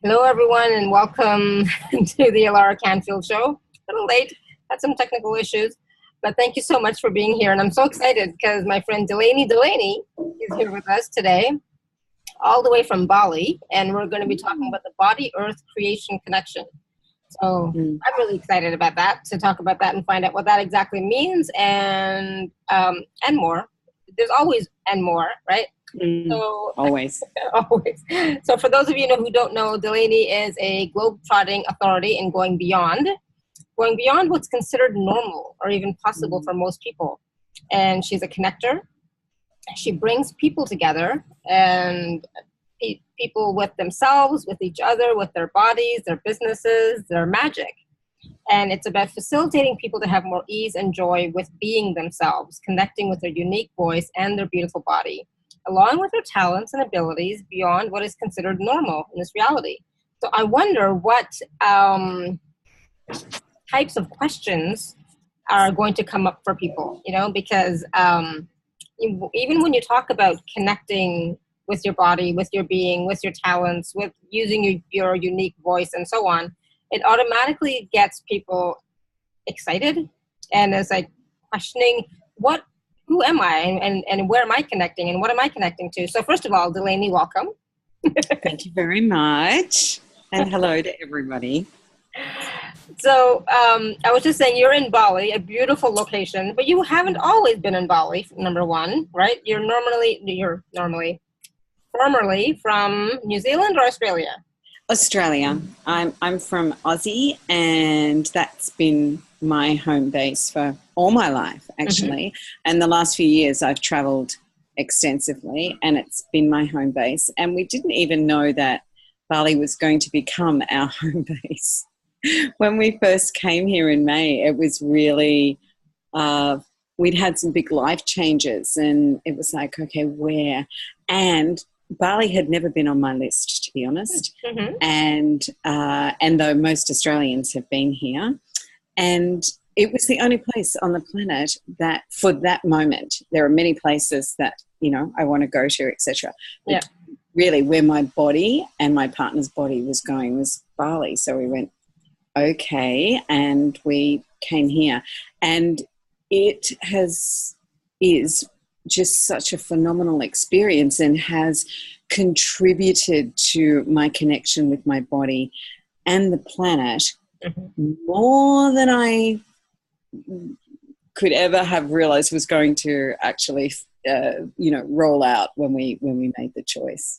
Hello, everyone, and welcome to the Alara Canfield Show. A little late, had some technical issues, but thank you so much for being here. And I'm so excited because my friend Delany Delaney is here with us today, all the way from Bali, and we're going to be talking about the body-earth creation connection. So I'm really excited about that, to talk about that and find out what that exactly means and more. There's always and more, right? So Always. always. So for those of you who don't know, Delaney is a globe-trotting authority in going beyond what's considered normal or even possible for most people. And she's a connector. She brings people together, and people with themselves, with each other, with their bodies, their businesses, their magic. And it's about facilitating people to have more ease and joy with being themselves, connecting with their unique voice and their beautiful body, along with their talents and abilities beyond what is considered normal in this reality. So I wonder what types of questions are going to come up for people, because even when you talk about connecting with your body, with your being, with your talents, with using your unique voice and so on, it automatically gets people excited and is like questioning who am I and where am I connecting and what am I connecting to? So first of all, Delaney, welcome. Thank you very much. And hello to everybody. So I was just saying, you're in Bali, a beautiful location, but you haven't always been in Bali, number one, right? You're formerly from New Zealand or Australia? Australia. I'm from Aussie, and that's been my home base for all my life, actually. And the last few years I've travelled extensively, and it's been my home base. And we didn't even know that Bali was going to become our home base. When we first came here in May, it was really, we'd had some big life changes, and it was like, okay, where? And Bali had never been on my list, to be honest, and though most Australians have been here, and it was the only place on the planet that, for that moment, there are many places that I want to go to, etc. Yeah. Really, where my body and my partner's body was going was Bali. So we went, okay, and we came here, and it is just such a phenomenal experience and has contributed to my connection with my body and the planet more than I could ever have realized was going to actually roll out when we made the choice.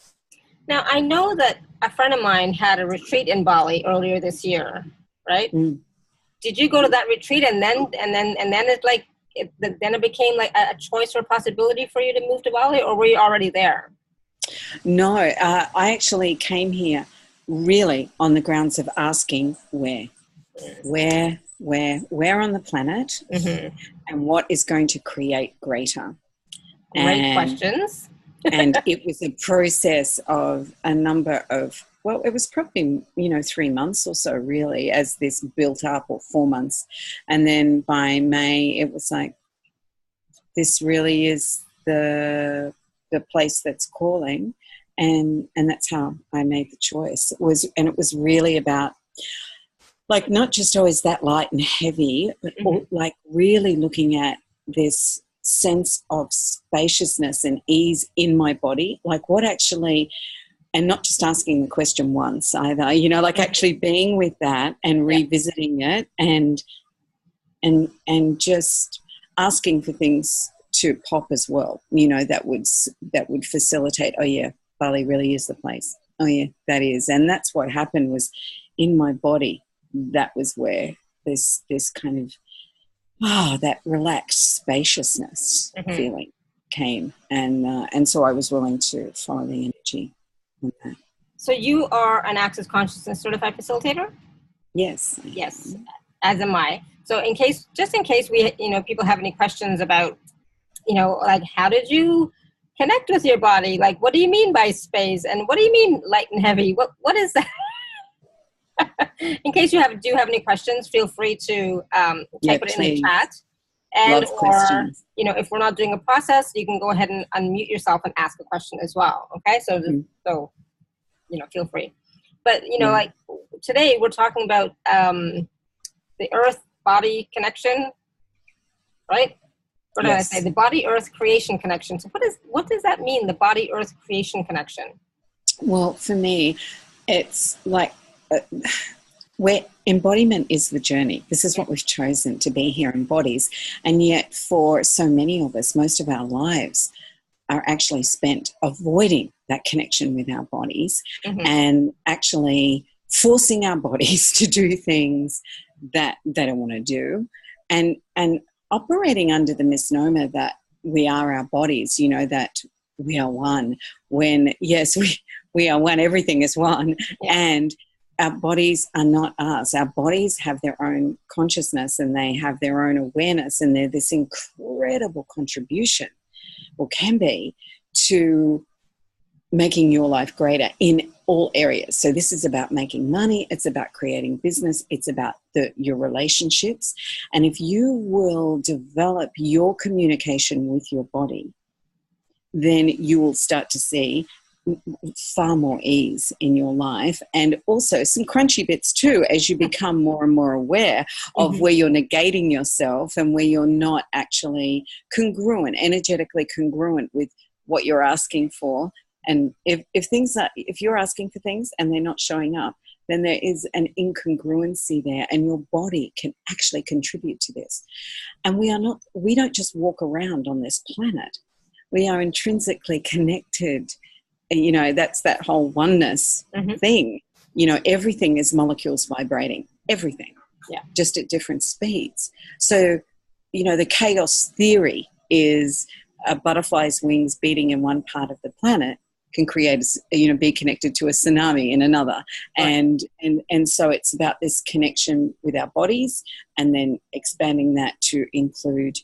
Now, I know that a friend of mine had a retreat in Bali earlier this year, right? Did you go to that retreat and then it's like then it became like a choice or a possibility for you to move to Bali, or were you already there? No, I actually came here really on the grounds of asking where on the planet, and what is going to create greater. Great questions. And it was a process of a number of, well, it was probably, 3 months or so really as this built up, or 4 months. And then by May, it was like, this really is the place that's calling. And that's how I made the choice. It was really about, like, not just always that light and heavy, but like really looking at this sense of spaciousness and ease in my body, like what actually, and not just asking the question once either, like actually being with that and revisiting it and just asking for things to pop as well, that would facilitate, oh yeah, Bali really is the place. Oh yeah, that is. And that's what happened, was in my body, that was where this kind of, that relaxed spaciousness feeling came. And so I was willing to follow the energy on that. So you are an Access Consciousness certified facilitator? Yes. Yes, as am I. So just in case we, people have any questions about, like, how did you connect with your body? Like, what do you mean by space? And what do you mean light and heavy? What is that? In case you do have any questions, feel free to type it in the chat. And questions. If we're not doing a process, you can go ahead and unmute yourself and ask a question as well. Okay, so feel free. But, like today we're talking about the earth-body connection, right? What did I say? The body-earth creation connection. So what does that mean, the body-earth creation connection? Well, for me, it's like where embodiment is the journey. This is what we've chosen to be here in bodies. And yet for so many of us, most of our lives are actually spent avoiding that connection with our bodies and actually forcing our bodies to do things that they don't want to do, and operating under the misnomer that we are our bodies, that we are one, when yes, we are one, everything is one, and our bodies are not us. Our bodies have their own consciousness and they have their own awareness, and they're this incredible contribution, or can be, to making your life greater in all areas. So this is about making money, it's about creating business, it's about your relationships. And if you will develop your communication with your body, then you will start to see far more ease in your life, and also some crunchy bits too, as you become more and more aware of where you're negating yourself and where you're not actually energetically congruent with what you're asking for. And if you're asking for things and they're not showing up, then there is an incongruency there, and your body can actually contribute to this. And we don't just walk around on this planet. We are intrinsically connected. That's that whole oneness thing. Everything is molecules vibrating, everything, just at different speeds. So, the chaos theory is a butterfly's wings beating in one part of the planet can create, be connected to a tsunami in another. Right. And so it's about this connection with our bodies, and then expanding that to include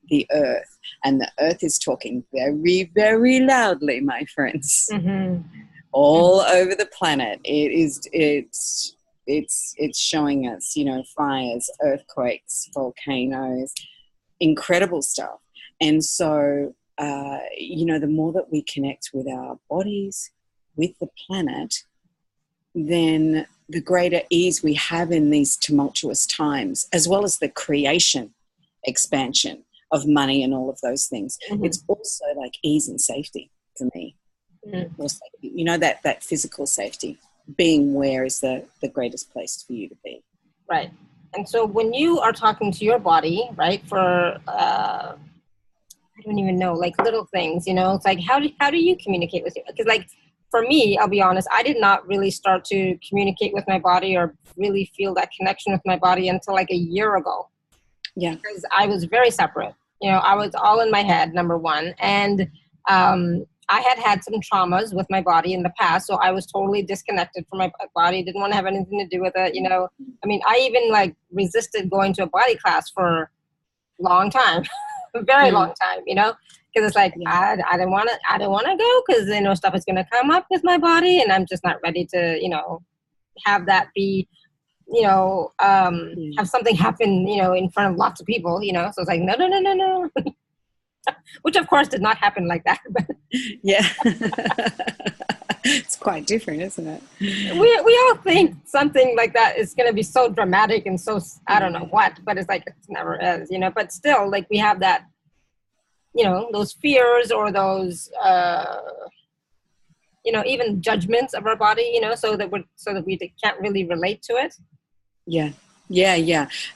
the earth. And the earth is talking very, very loudly, my friends, all over the planet. It's showing us, fires, earthquakes, volcanoes, incredible stuff. And so, the more that we connect with our bodies, with the planet, then the greater ease we have in these tumultuous times, as well as the creation, expansion of money and all of those things. It's also like ease and safety for me. Or safety, that physical safety, being where is the greatest place for you to be. Right. And so when you are talking to your body, right, for I don't even know, like little things, it's like, how do you communicate with you? Because like for me, I'll be honest, I did not really start to communicate with my body or really feel that connection with my body until like a year ago. Yeah. Because I was very separate. I was all in my head, number one. And I had some traumas with my body in the past. So I was totally disconnected from my body, didn't want to have anything to do with it. I mean, I even like resisted going to a body class for a long time. A very long time, because it's like I don't want to go because stuff is going to come up with my body, and I'm just not ready to have that be have something happen in front of lots of people, so it's like no which of course did not happen like that. Yeah. It's quite different, isn't it? We all think something like that is going to be so dramatic and so I don't know what, but it's like it never is, but still, like we have that, those fears or those even judgments of our body, so that we can't really relate to it. Yeah.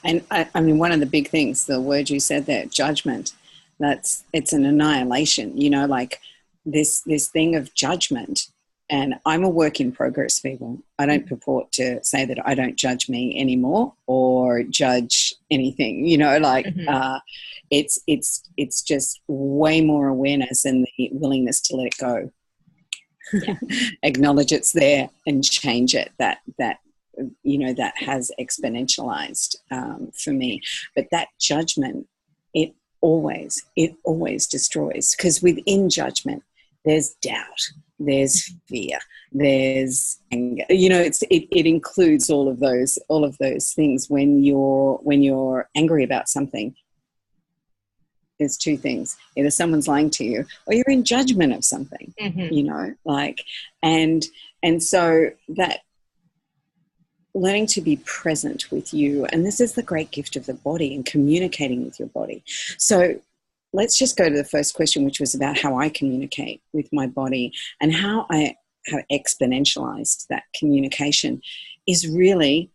And I mean, one of the big things, the word you said there, judgment, it's an annihilation, like this thing of judgment. And I'm a work in progress, people. I don't purport to say that I don't judge me anymore or judge anything, it's just way more awareness and the willingness to let it go. Yeah. Acknowledge it's there and change it. That has exponentialized for me. But that judgment, it always destroys, because within judgment there's doubt, there's fear, there's anger. It includes all of those things. When you're angry about something, there's two things: either someone's lying to you or you're in judgment of something. And so that learning to be present with you. And this is the great gift of the body and communicating with your body. So let's just go to the first question, which was about how I communicate with my body, and how I have exponentialized that communication is really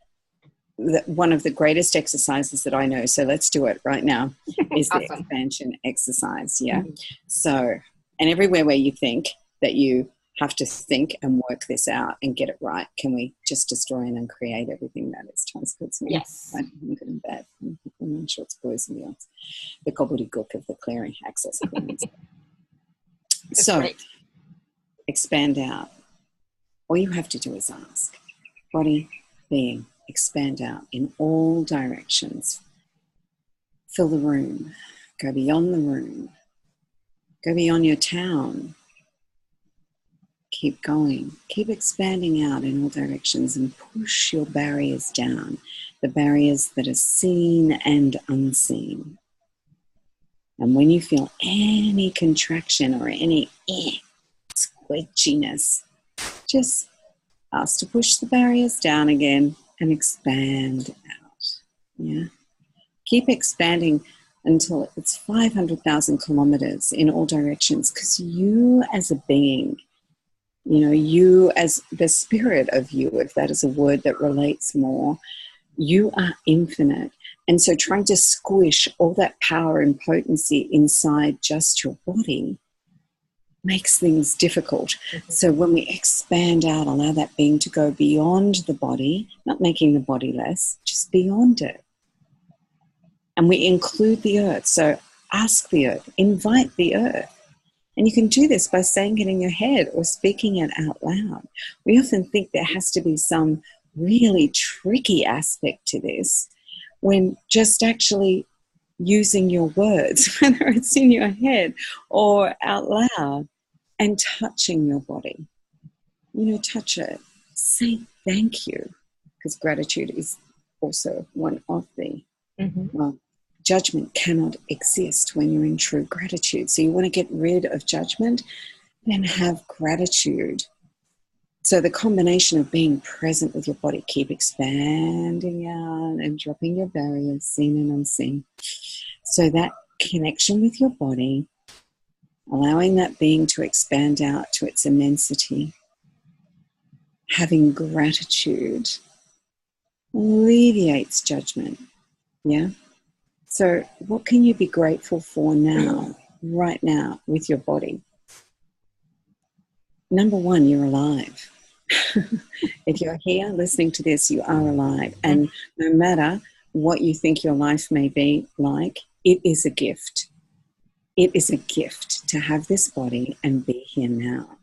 one of the greatest exercises that I know. So let's do it right now, is the Awesome. expansion exercise. Yeah. So, and everywhere where you think that you have to think and work this out and get it right, can we just destroy and uncreate everything that is transputs me? Yes. I'm good and bad. I'm sure it's boys and girls. The gobbledygook of the clearing access. So Great. expand out. All you have to do is ask. Body, being, expand out in all directions. Fill the room. Go beyond the room. Go beyond your town. Keep going. Keep expanding out in all directions and push your barriers down. The barriers that are seen and unseen. And when you feel any contraction or any squidginess, just ask to push the barriers down again and expand out. Yeah. Keep expanding until it's 500,000 kilometers in all directions, because you as a being, you as the spirit of you, if that is a word that relates more, you are infinite. And so trying to squish all that power and potency inside just your body makes things difficult. So when we expand out, allow that being to go beyond the body, not making the body less, just beyond it. And we include the earth. So ask the earth, invite the earth. And you can do this by saying it in your head or speaking it out loud. We often think there has to be some really tricky aspect to this, when just actually using your words, whether it's in your head or out loud, and touching your body. Touch it. Say thank you, because gratitude is also one of the judgment cannot exist when you're in true gratitude. So you want to get rid of judgment, then have gratitude. So the combination of being present with your body, keep expanding out and dropping your barriers, seen and unseen. So that connection with your body, allowing that being to expand out to its immensity, having gratitude alleviates judgment. Yeah. So what can you be grateful for now, right now, with your body? Number one, you're alive. If you're here listening to this, you are alive. And no matter what you think your life may be like, it is a gift. It is a gift to have this body and be here now.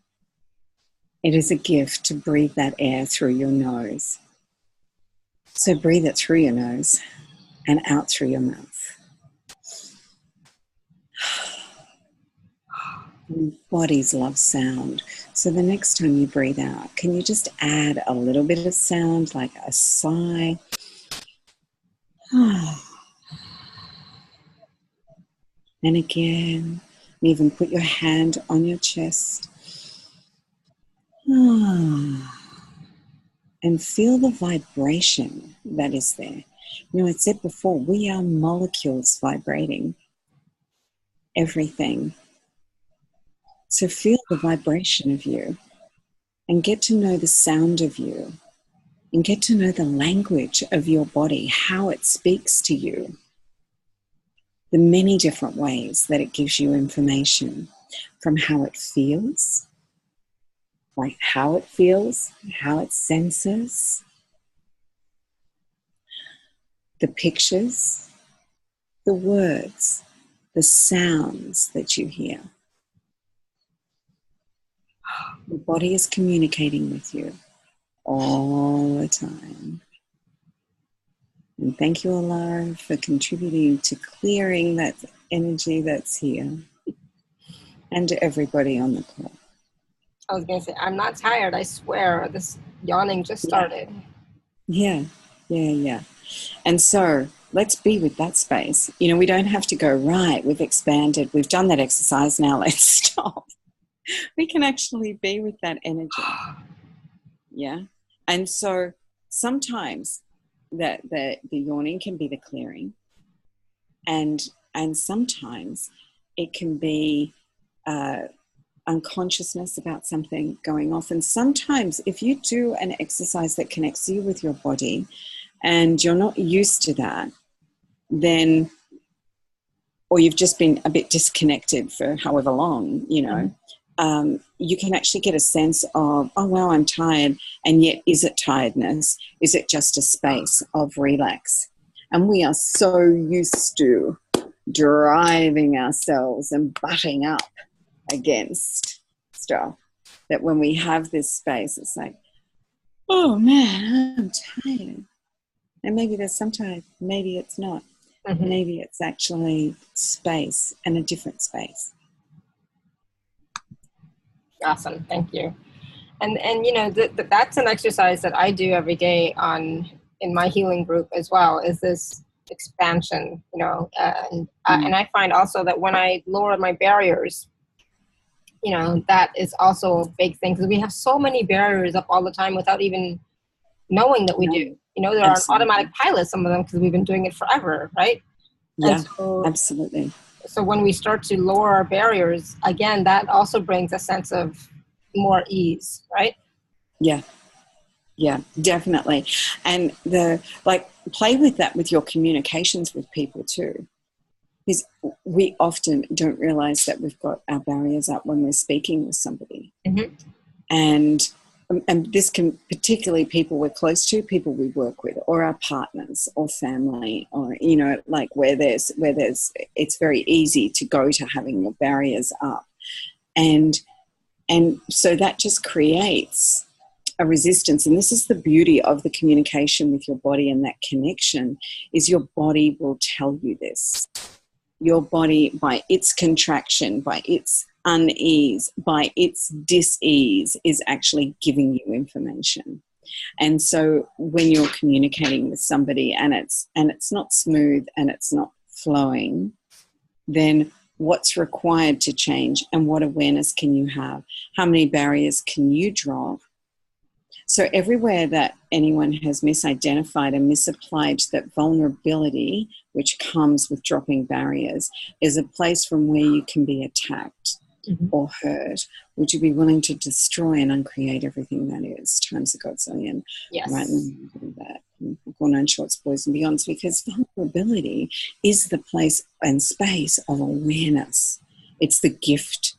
It is a gift to breathe that air through your nose. So breathe it through your nose and out through your mouth. Bodies love sound. So the next time you breathe out, can you just add a little bit of sound, like a sigh? And again, even put your hand on your chest. And feel the vibration that is there. I said before, we are molecules vibrating everything. So feel the vibration of you and get to know the sound of you and get to know the language of your body, how it speaks to you, the many different ways that it gives you information, from how it feels, like how it senses, the pictures, the words, the sounds that you hear. Your body is communicating with you all the time. And thank you, Alara, for contributing to clearing that energy that's here, and to everybody on the call. I was going to say, I'm not tired, I swear. This yawning just started. Yeah. And so let's be with that space. We don't have to go, right, we've expanded, we've done that exercise, now let's stop. We can actually be with that energy. Yeah. And so sometimes the yawning can be the clearing, and sometimes it can be unconsciousness about something going off. And sometimes if you do an exercise that connects you with your body and you're not used to that, then, or you've just been a bit disconnected for however long, you know, you can actually get a sense of, oh, wow, I'm tired. And yet, is it tiredness? Is it just a space of relax? And we are so used to driving ourselves and butting up against stuff that when we have this space, it's like, oh, man, I'm tired. And maybe there's some tired. Maybe it's not. Maybe it's actually space, and a different space. Awesome. Thank you. And you know, that's an exercise that I do every day in my healing group as well, is this expansion, you know, and I find also that when I lower my barriers, you know, that is also a big thing, because we have so many barriers up all the time without even knowing that we do. You know, there are automatic pilots, some of them, because we've been doing it forever, right? Yeah, absolutely. So when we start to lower our barriers, again, that also brings a sense of more ease, right? Yeah, definitely. And play with that with your communications with people too. Because we often don't realize that we've got our barriers up when we're speaking with somebody. And this can, particularly people we're close to, people we work with, or our partners or family, or, you know, like where there's it's very easy to go to having your barriers up. And so that just creates a resistance. And this is the beauty of the communication with your body, and that connection is your body will tell you this. Your body, by its contraction, by its unease, by its dis-ease, is actually giving you information. And so when you're communicating with somebody and it's not smooth and it's not flowing, then what's required to change, and what awareness can you have? How many barriers can you drop? So everywhere that anyone has misidentified and misapplied that vulnerability, which comes with dropping barriers, is a place from where you can be attacked or hurt. Would you be willing to destroy and uncreate everything that is? Times a godzillion. Yes. Right? And that. Go on shorts, boys and beyonds, because vulnerability is the place and space of awareness. It's the gift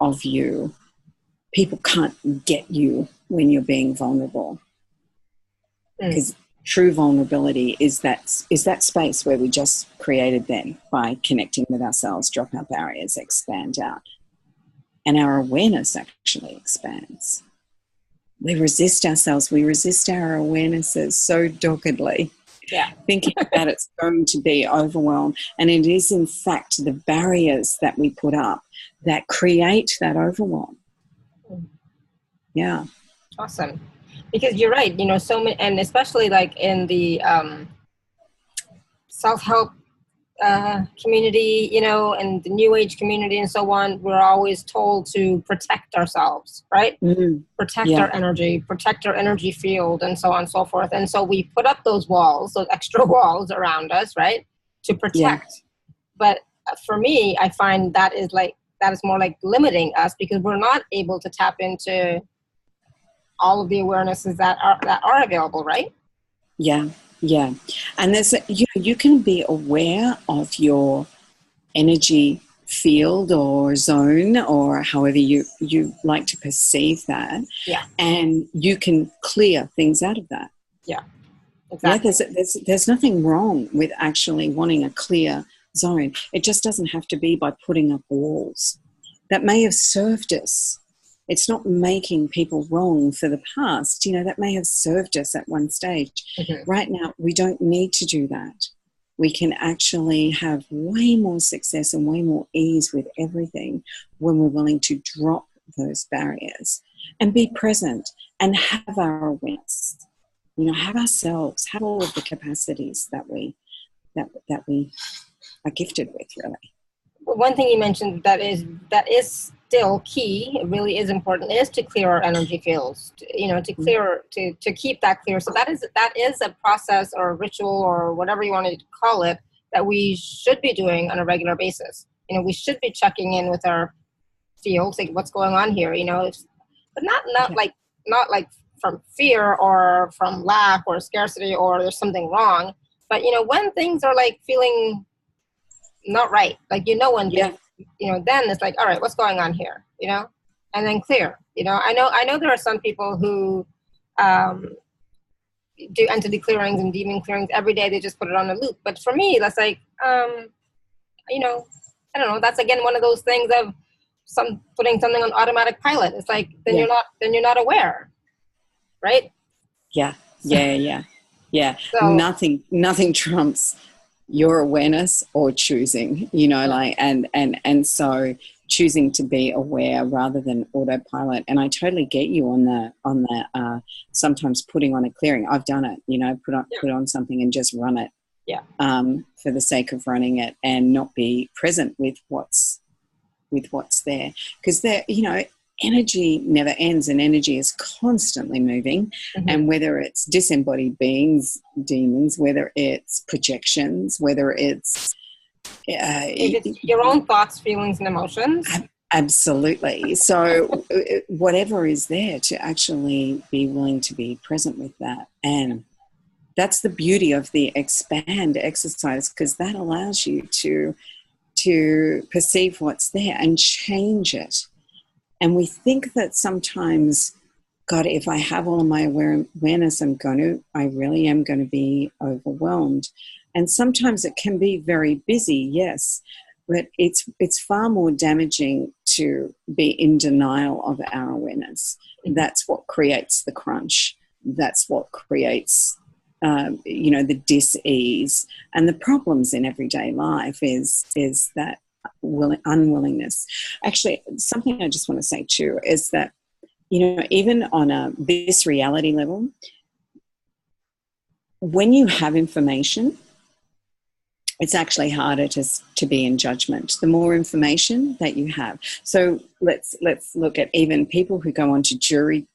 of you. People can't get you when you're being vulnerable, because true vulnerability is that space where we just created then by connecting with ourselves, drop our barriers, expand out, and our awareness actually expands. We resist ourselves, we resist our awarenesses so doggedly, thinking that it's going to be overwhelmed, and it is in fact the barriers that we put up that create that overwhelm. Yeah. Awesome. Because you're right, you know, so many, and especially like in the self-help community, you know, and the new age community and so on, we're always told to protect ourselves, right? Protect our energy, protect our energy field, and so on and so forth. And so we put up those walls, those extra walls around us, right, to protect. But for me, I find that is more like limiting us, because we're not able to tap into all of the awarenesses that are available, right? Yeah. And there's you can be aware of your energy field or zone, or however you like to perceive that. Yeah. And you can clear things out of that. Yeah. Exactly. Yeah, there's nothing wrong with actually wanting a clear zone. It just doesn't have to be by putting up walls. That may have served us. It's not making people wrong for the past. You know, that may have served us at one stage. Right now, we don't need to do that. We can actually have way more success and way more ease with everything when we're willing to drop those barriers and be present and have our awareness. You know, have ourselves, have all of the capacities that we are gifted with, really. One thing you mentioned that is still key, it really is important, is to clear our energy fields, to clear, to keep that clear. So that is a process or a ritual or whatever you want to call it that we should be doing on a regular basis. We should be checking in with our fields, like what's going on here, but not like from fear or from lack or scarcity or there's something wrong, but when things are like feeling not right, like when things, then it's like, all right, what's going on here, and then clear. I know there are some people who do entity clearings and demon clearings every day. They just put it on a loop. But for me, that's like I don't know, that's again one of those things of putting something on automatic pilot. It's like then you're not aware, right? Yeah. So, Nothing trumps your awareness or choosing, and so choosing to be aware rather than autopilot. And I totally get you on the sometimes putting on a clearing. I've done it, put on something and just run it. Yeah. For the sake of running it and not be present with what's there, because energy never ends, and energy is constantly moving. Mm-hmm. And whether it's disembodied beings, demons, whether it's projections, whether it's your own thoughts, feelings, and emotions. Absolutely. So whatever is there, to actually be willing to be present with that. And that's the beauty of the expand exercise, because that allows you to perceive what's there and change it. And we think that sometimes, God, if I have all of my awareness, I really am going to be overwhelmed. And sometimes it can be very busy, yes, but it's far more damaging to be in denial of our awareness. That's what creates the crunch. That's what creates, the dis-ease. And the problems in everyday life is that unwillingness. Actually, something I just want to say too is that, even on this reality level, when you have information, it's actually harder to be in judgment. The more information that you have. So let's look at even people who go on to jury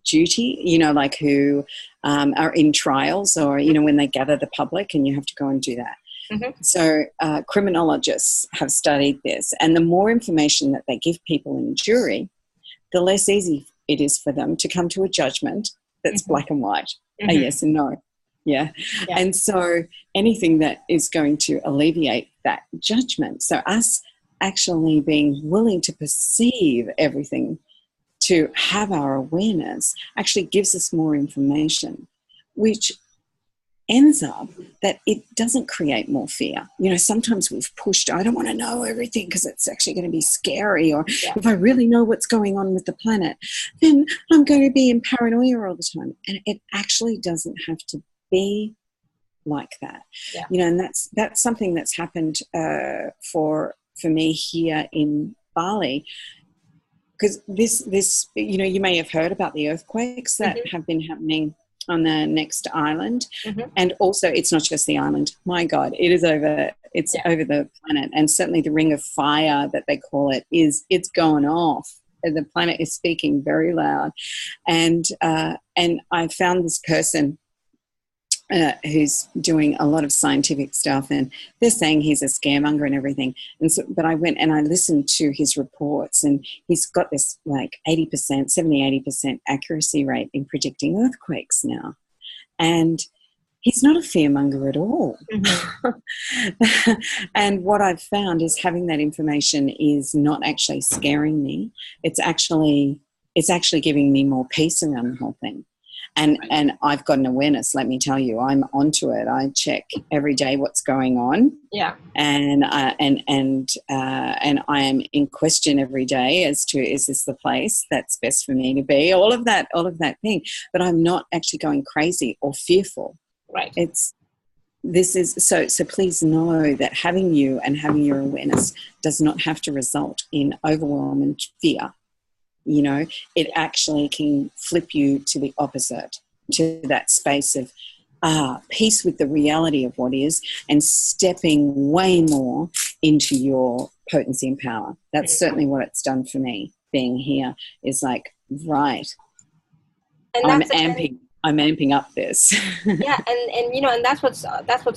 duty, like who are in trials, or, when they gather the public and you have to go and do that. Mm-hmm. So criminologists have studied this, and the more information that they give people in jury, the less easy it is for them to come to a judgment that's mm-hmm. black and white, a yes and no. Yeah. And so anything that is going to alleviate that judgment, so us actually being willing to perceive everything, to have our awareness, actually gives us more information, which ends up that it doesn't create more fear. Sometimes we've pushed, I don't want to know everything because it's actually going to be scary, or if I really know what's going on with the planet, then I'm going to be in paranoia all the time. And it actually doesn't have to be like that. And that's something that's happened for me here in Bali, because this you may have heard about the earthquakes that mm-hmm. have been happening on the next island. Mm-hmm. And also, it's not just the island. My God, it is over. It's over the planet, and certainly the ring of fire that they call it it's going off. The planet is speaking very loud, and I found this person who's doing a lot of scientific stuff, and they're saying he's a scaremonger and everything. And so, but I went and I listened to his reports, and he's got this like 80% accuracy rate in predicting earthquakes now. And he's not a fearmonger at all. Mm-hmm. And what I've found is having that information is not actually scaring me. It's actually giving me more peace around the whole thing. And I've got an awareness, let me tell you, I'm onto it. I check every day what's going on. Yeah. And I am in question every day as to, is this the place that's best for me to be? All of that thing. But I'm not actually going crazy or fearful. Right. So please know that having you and having your awareness does not have to result in overwhelm and fear. It actually can flip you to the opposite, to that space of peace with the reality of what is, and stepping way more into your potency and power. That's certainly what it's done for me. Being here is like, right, And I'm amping up this. Yeah, and you know, and that's what's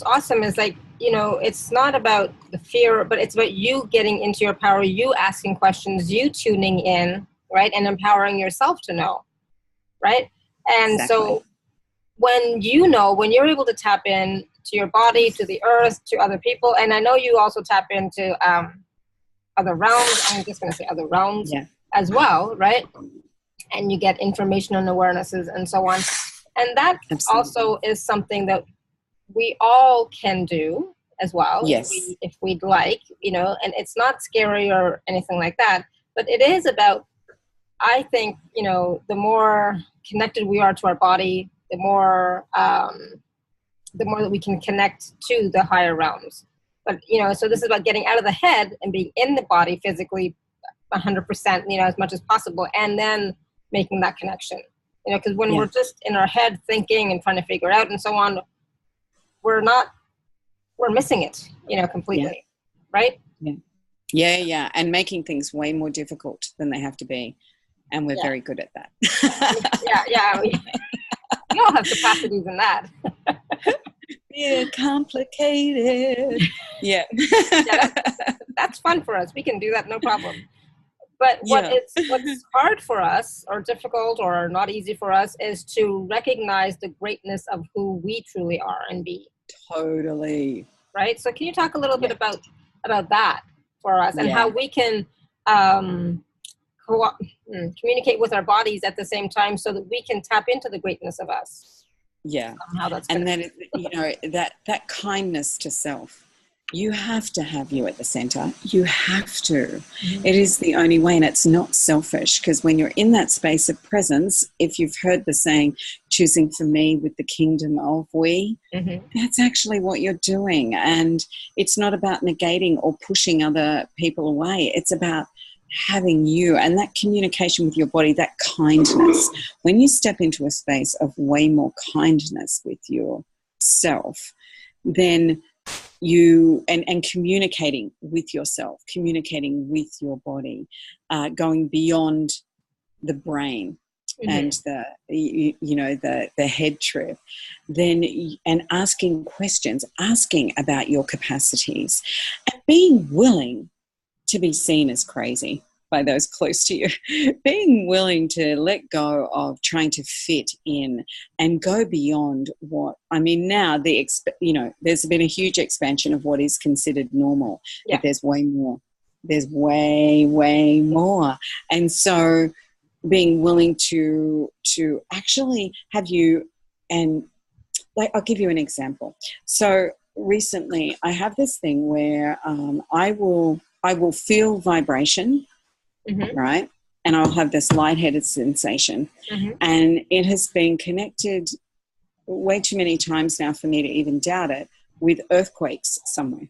awesome is like, you know, it's not about the fear, but it's about you getting into your power, you asking questions, you tuning in, right, and empowering yourself to know, right? And Exactly. so when you're able to tap in to your body, to the earth, to other people, and I know you also tap into other realms. I'm just going to say other realms as well, right? And you get information and awarenesses and so on. And that also is something that we all can do as well, if we'd like, you know, and it's not scary or anything like that, but it is about, I think, you know, the more connected we are to our body, the more that we can connect to the higher realms. But, you know, so this is about getting out of the head and being in the body physically 100%, you know, as much as possible, and then making that connection. You know, because when we're just in our head thinking and trying to figure out and so on, we're missing it, you know, completely. Right? Yeah. And making things way more difficult than they have to be. And we're very good at that. We all have capacities in that. Yeah, complicated. Yeah. That's fun for us. We can do that, no problem. But what's hard for us, or difficult, or not easy for us, is to recognize the greatness of who we truly are and be. Totally. Right? So can you talk a little bit about that for us, and how we can communicate with our bodies at the same time so that we can tap into the greatness of us? Yeah. How that's and then, you know, that kindness to self. You have to have you at the center. You have to. Mm-hmm. It is the only way, and it's not selfish, because when you're in that space of presence, if you've heard the saying, choosing for me with the kingdom of we, that's actually what you're doing. And it's not about negating or pushing other people away. It's about having you and that communication with your body, that kindness. When you step into a space of way more kindness with yourself, then you and communicating with yourself, communicating with your body, going beyond the brain and the head trip, then, and asking questions, asking about your capacities, and being willing to be seen as crazy by those close to you, being willing to let go of trying to fit in and go beyond what, I mean, now there's been a huge expansion of what is considered normal, but there's way more. There's way more. And so being willing to actually have you, and like, I'll give you an example. So recently I have this thing where I will feel vibration, right? And I'll have this lightheaded sensation. And it has been connected way too many times now for me to even doubt it, with earthquakes somewhere.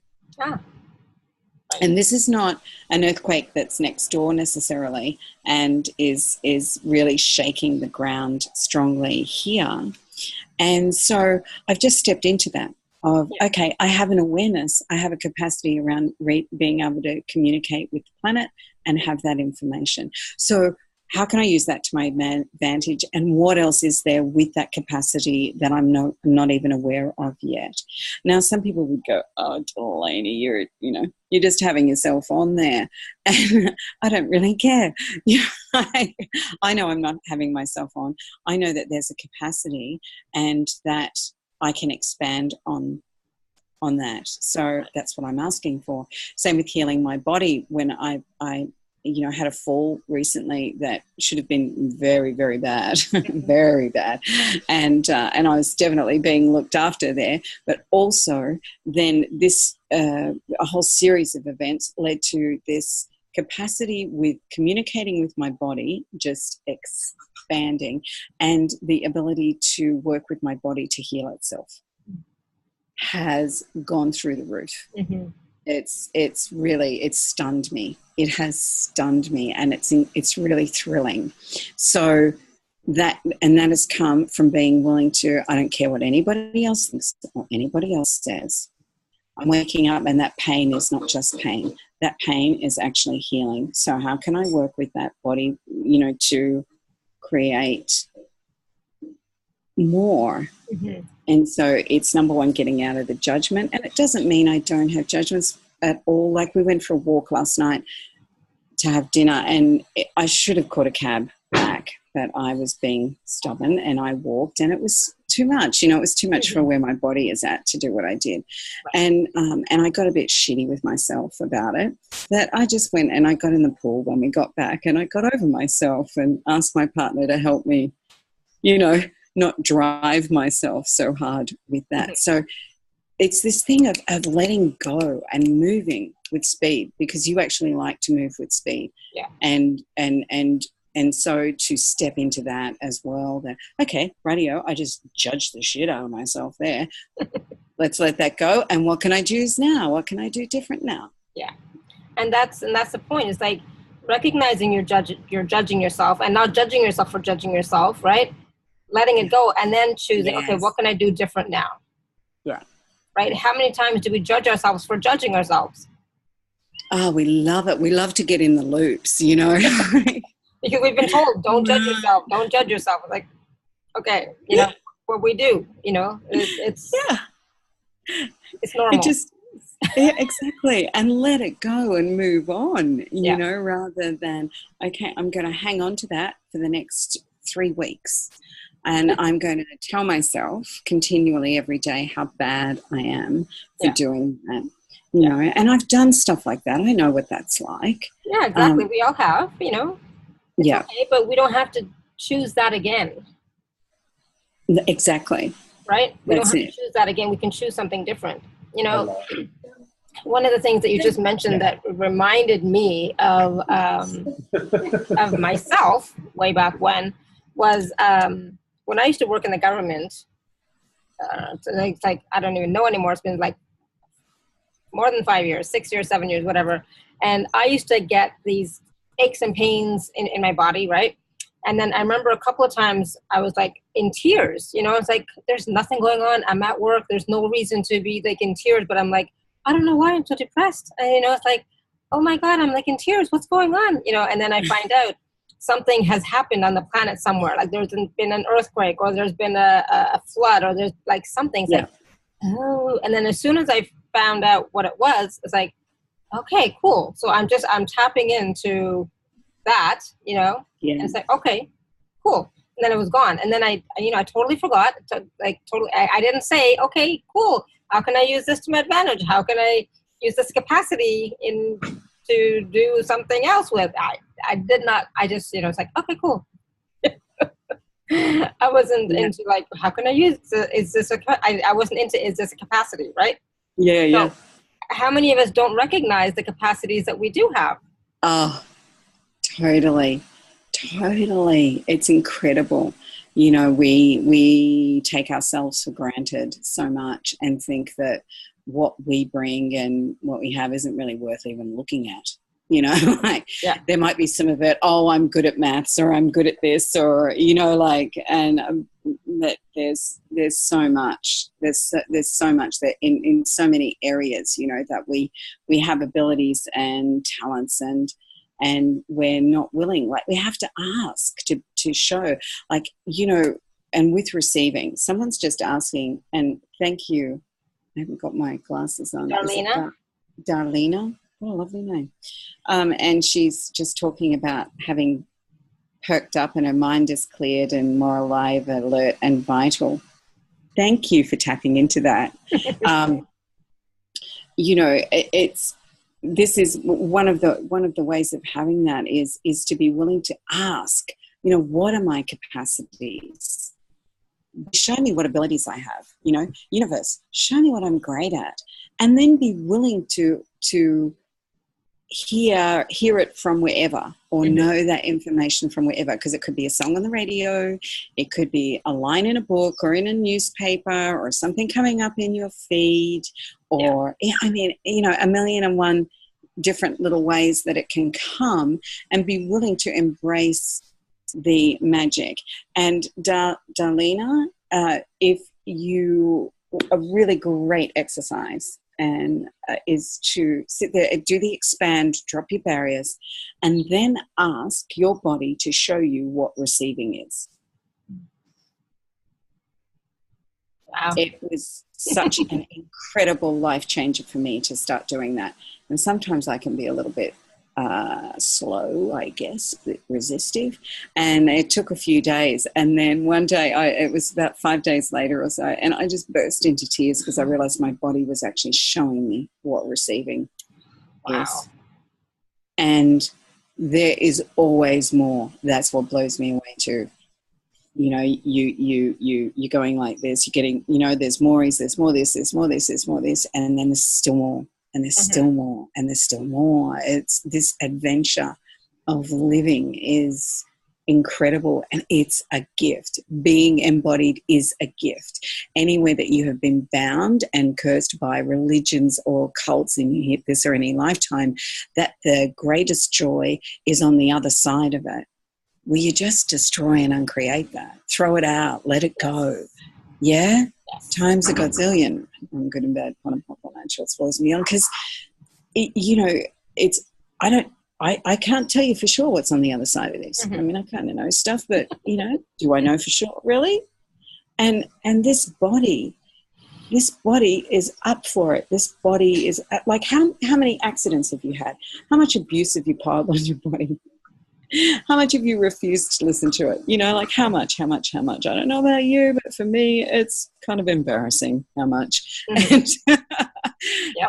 And this is not an earthquake that's next door necessarily and is really shaking the ground strongly here. And so I've just stepped into that. Okay, I have an awareness, I have a capacity around being able to communicate with the planet and have that information. So how can I use that to my advantage, and what else is there with that capacity that I'm not even aware of yet? Now, some people would go, oh, Delany, you're just having yourself on there. And I don't really care. I know I'm not having myself on. I know that there's a capacity and that I can expand on that. So that's what I'm asking for. Same with healing my body. When I had a fall recently that should have been very, very bad, very bad. And I was definitely being looked after there. But also then this, a whole series of events led to this capacity with communicating with my body, just expanding, and the ability to work with my body to heal itself has gone through the roof. It's stunned me. It has stunned me, and it's really thrilling. So that has come from being willing to, I don't care what anybody else thinks or anybody else says. I'm waking up and that pain is not just pain. That pain is actually healing. So how can I work with that body, you know, to create more? Mm-hmm. And so it's number one, getting out of the judgment. And it doesn't mean I don't have judgments at all. Like we went for a walk last night to have dinner, and I should have caught a cab back, but I was being stubborn and I walked, and it was too much. You know, it was too much for where my body is at to do what I did. And I got a bit shitty with myself about it, that I just went and I got in the pool when we got back, and I got over myself and asked my partner to help me, you know, not drive myself so hard with that. So it's this thing of letting go and moving with speed, because you actually like to move with speed. Yeah. And so to step into that as well, that, okay, radio, I just judged the shit out of myself there. Let's let that go. And what can I choose now? What can I do different now? Yeah. And that's the point. It's like recognizing you're judging yourself, and not judging yourself for judging yourself, right? Letting it go, and then choosing, okay, what can I do different now? Yeah. Right? How many times do we judge ourselves for judging ourselves? Oh, we love it. We love to get in the loops, you know. Because we've been told, don't judge yourself, don't judge yourself. Like, okay, you know, what we do, you know, it's it's normal. Yeah, exactly. And let it go and move on, you know, rather than, okay, I'm going to hang on to that for the next 3 weeks. And I'm going to tell myself continually every day how bad I am for doing that, you know. And I've done stuff like that. I know what that's like. Yeah, exactly. We all have, you know. It's okay, but we don't have to choose that again. Exactly. Right? We don't have to choose that again. We can choose something different. You know, one of the things that you just mentioned that reminded me of myself way back when was when I used to work in the government. It's like, I don't even know anymore. It's been like more than 5 years, 6 years, 7 years, whatever. And I used to get these aches and pains in my body, right? And then I remember a couple of times I was like in tears, you know. It's like, there's nothing going on. I'm at work. There's no reason to be like in tears, but I'm like, I don't know why I'm so depressed. And, you know, it's like, oh my God, I'm like in tears. What's going on? You know, and then I find out something has happened on the planet somewhere. Like there's been an earthquake, or there's been a flood, or there's like something. Like, oh, and then as soon as I found out what it was, it's like, okay, cool. So I'm tapping into that, you know, and it's like, okay, cool. And then it was gone. And then I totally forgot. I didn't say, okay, cool. How can I use this to my advantage? How can I use this capacity to do something else with? I did not. I just, you know, it's like, okay, cool. I wasn't into like, how can I use this? I wasn't into, is this a capacity, right? Yeah. So, how many of us don't recognize the capacities that we do have? Oh, totally. It's incredible. You know, we take ourselves for granted so much and think that what we bring and what we have isn't really worth even looking at. You know, like there might be some of it, oh, I'm good at maths, or I'm good at this, or, you know, like, and that there's so much, there's so much that in so many areas, you know, that we have abilities and talents, and we're not willing, like we have to ask to show, like, you know. And with receiving, someone's just asking, and thank you, I haven't got my glasses on. Darlena. What a lovely name. And she's just talking about having perked up and her mind is cleared and more alive, alert and vital. Thank you for tapping into that. You know, this is one of the ways of having that is to be willing to ask, you know, what are my capacities? Show me what abilities I have, you know, universe, show me what I'm great at. And then be willing to hear it from wherever, or know that information from wherever, because it could be a song on the radio, it could be a line in a book or in a newspaper, or something coming up in your feed, or I mean, you know, 1,000,001 different little ways that it can come, and be willing to embrace the magic. And Darlena, if you, a really great exercise, and is to sit there, do the expand, drop your barriers, and then ask your body to show you what receiving is. Wow. It was such an incredible life changer for me to start doing that. And sometimes I can be a little bit slow, I guess, a bit resistive. And it took a few days. And then one day, it was about 5 days later or so, and I just burst into tears because I realized my body was actually showing me what receiving is. And there is always more. That's what blows me away too. You know, you're going like this, you're getting, you know, there's more this, there's more this, there's more this, and then there's still more, and there's still more, and there's still more. It's this adventure of living is incredible, and it's a gift. Being embodied is a gift. Anywhere that you have been bound and cursed by religions or cults in this or any lifetime, that the greatest joy is on the other side of it. Will you just destroy and uncreate that? Throw it out. Let it go. Yeah? Yes. Times a godzillion. I'm good and bad. Quantum pop financial follows me on because, you know, it's, I can't tell you for sure what's on the other side of this. I mean, I kind of know stuff, but, you know, do I know for sure? Really? And this body is up for it. This body is like, how many accidents have you had? How much abuse have you piled on your body? How much have you refused to listen to it? You know, like how much? I don't know about you, but for me, it's kind of embarrassing how much. And,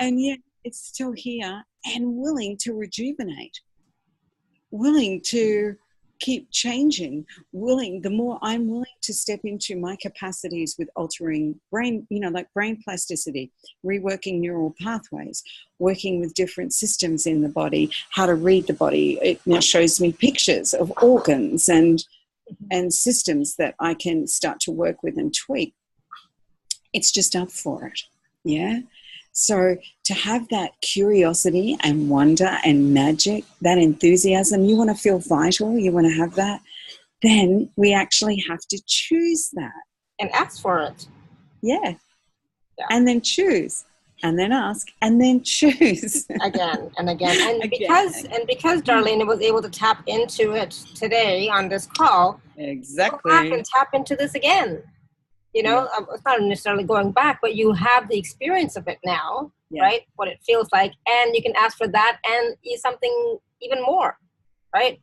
and yet it's still here and willing to rejuvenate, willing to keep changing, the more I'm willing to step into my capacities with altering brain, you know, like brain plasticity, reworking neural pathways, working with different systems in the body, how to read the body. It now shows me pictures of organs and systems that I can start to work with and tweak. It's just up for it. Yeah. So to have that curiosity and wonder and magic, that enthusiasm, you want to feel vital, you want to have that, then we actually have to choose that. And ask for it. Yeah. And then choose. And then ask. And then choose. Again and again. And because Darlene was able to tap into it today on this call, exactly, go back and tap into this again. You know, it's not necessarily going back, but you have the experience of it now, right? What it feels like. And you can ask for that and something even more, right?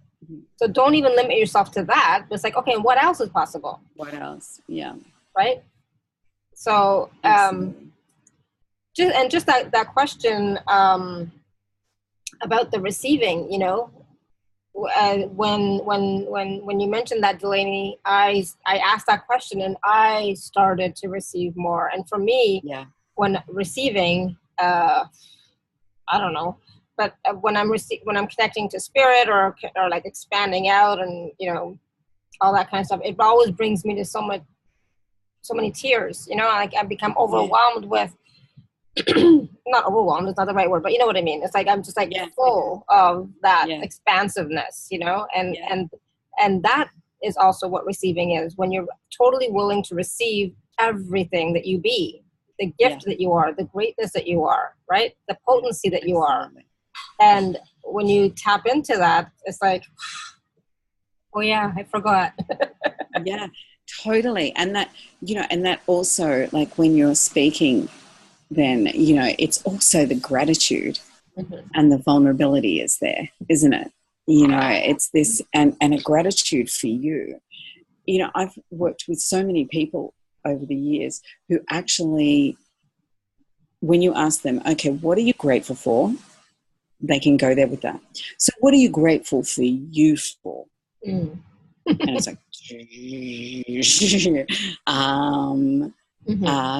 So don't even limit yourself to that. It's like, okay, what else is possible? What else? Yeah. Right? So, just that question about the receiving, you know, when you mentioned that, Delaney, I asked that question and I started to receive more. And for me, when receiving, I don't know, but when I'm connecting to spirit or like expanding out and, you know, all that kind of stuff, it always brings me to so many tears. You know, like I become overwhelmed with. Not overwhelmed, it's not the right word, but you know what I mean. It's like I'm just like full of that expansiveness, you know, and that is also what receiving is, when you're totally willing to receive everything that you be, the gift that you are, the greatness that you are, right? The potency that you are. And when you tap into that, it's like, oh yeah, I forgot. Yeah, totally. And that, you know, and that also, like when you're speaking, then, you know, it's also the gratitude and the vulnerability is there, isn't it? You know, it's this, and a gratitude for you. You know, I've worked with so many people over the years who actually, when you ask them, okay, what are you grateful for? They can go there with that. So what are you grateful for you for? And it's like,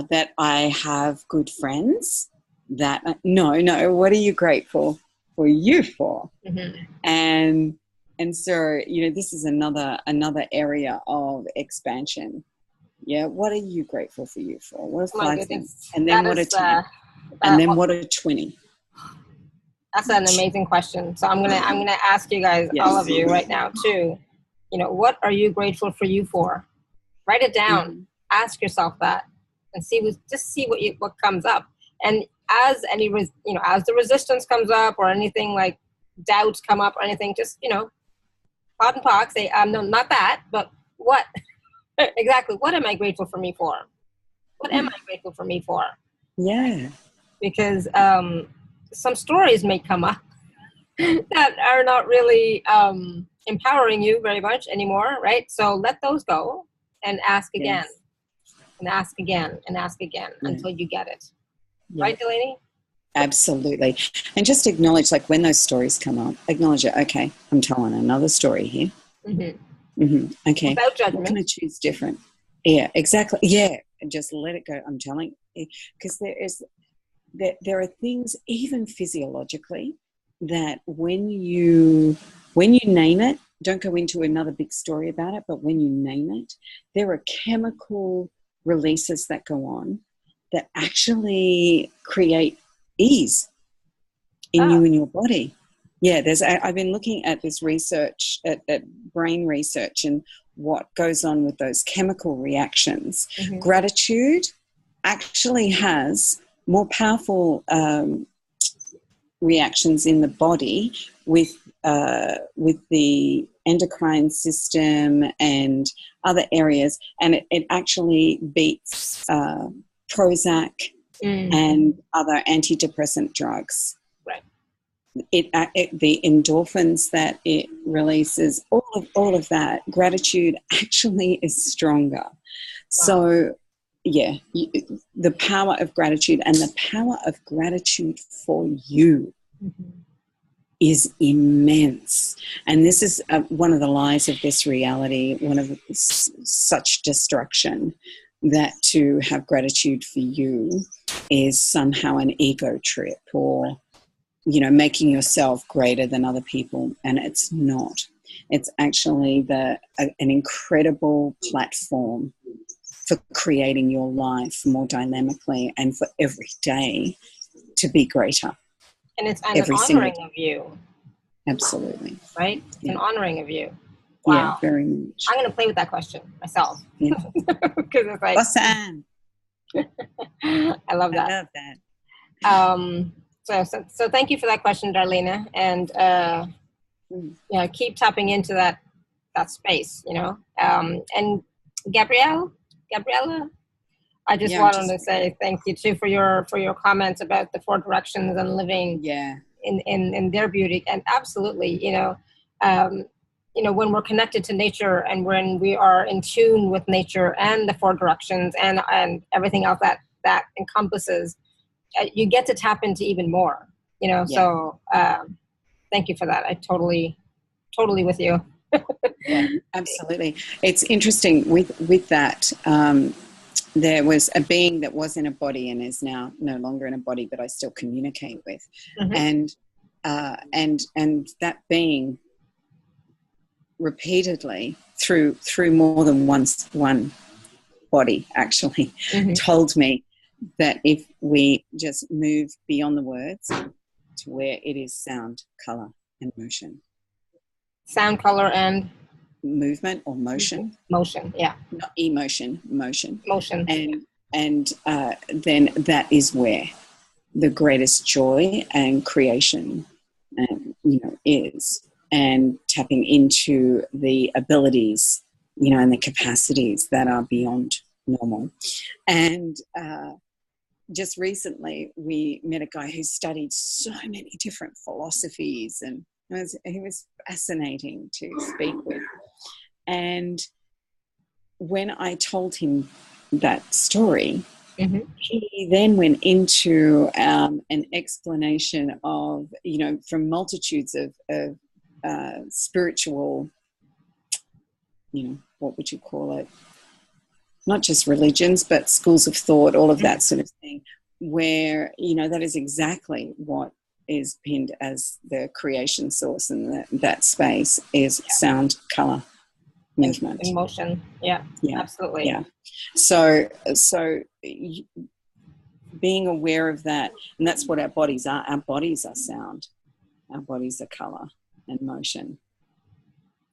that I have good friends. That no, what are you grateful for you for? And so, you know, this is another area of expansion. Yeah, what are you grateful for you for? What are 5 things? And then what are 10? And then what are 20? That's an amazing question. So I'm gonna ask you guys, all of you right now too. You know, what are you grateful for you for? Write it down. Ask yourself that. And see what comes up. And as as the resistance comes up or anything like doubts come up or anything, just, pot and pock, say, no, not that, but what? Exactly. What am I grateful for me for? What am I grateful for me for? Yeah. Because some stories may come up that are not really empowering you very much anymore, right? So let those go and ask again, Yes. and ask again, and ask again until you get it. Yeah. Right, Delaney? Absolutely. And just acknowledge, like, when those stories come up, acknowledge it. Okay, I'm telling another story here. Okay. Without judgment. What can I choose different? Yeah, exactly. Yeah. And just let it go. I'm telling you, because there are things, even physiologically, that when you name it, don't go into another big story about it, but when you name it, there are chemical releases that go on that actually create ease in you and your body. Yeah, I've been looking at this research, at brain research, and what goes on with those chemical reactions. Gratitude actually has more powerful reactions in the body with the endocrine system and other areas, and it actually beats Prozac and other antidepressant drugs. Right. The endorphins that it releases, all of that, gratitude actually is stronger. Wow. So, yeah, the power of gratitude, and the power of gratitude for you is immense. And this is one of the lies of this reality, one of such destruction, that to have gratitude for you is somehow an ego trip, or making yourself greater than other people, and it's not. It's actually an incredible platform for creating your life more dynamically, and for every day to be greater. And it's an honoring of you. Absolutely. Right? It's an honoring of you. Wow. Yeah, very much. I'm going to play with that question myself. Yeah. Because it's like... Awesome. I love that. I love that. So thank you for that question, Darlena. And, keep tapping into that space, and Gabriella, I just wanted to say thank you too for your comments about the 4 directions and living in their beauty. And absolutely, when we're connected to nature, and when we are in tune with nature and the 4 directions and everything else that encompasses, you get to tap into even more, so thank you for that. I totally with you. Yeah, absolutely. It's interesting with that. There was a being that was in a body and is now no longer in a body, but I still communicate with, and that being repeatedly through more than one body actually told me that if we just move beyond the words to where it is sound, color, and motion. Sound, color, and movement, or motion. Motion, yeah. Not emotion, motion. Motion. And then that is where the greatest joy and creation, is, and tapping into the abilities, and the capacities that are beyond normal. And just recently we met a guy who studied so many different philosophies, and he was fascinating to speak with. And when I told him that story, he then went into an explanation of, from multitudes of spiritual, what would you call it? Not just religions, but schools of thought, all of that sort of thing, where, that is exactly what is pinned as the creation source, and that space is sound, color, movement, and motion. Yeah, absolutely. Yeah. So being aware of that, and that's what our bodies are. Our bodies are sound. Our bodies are color and motion.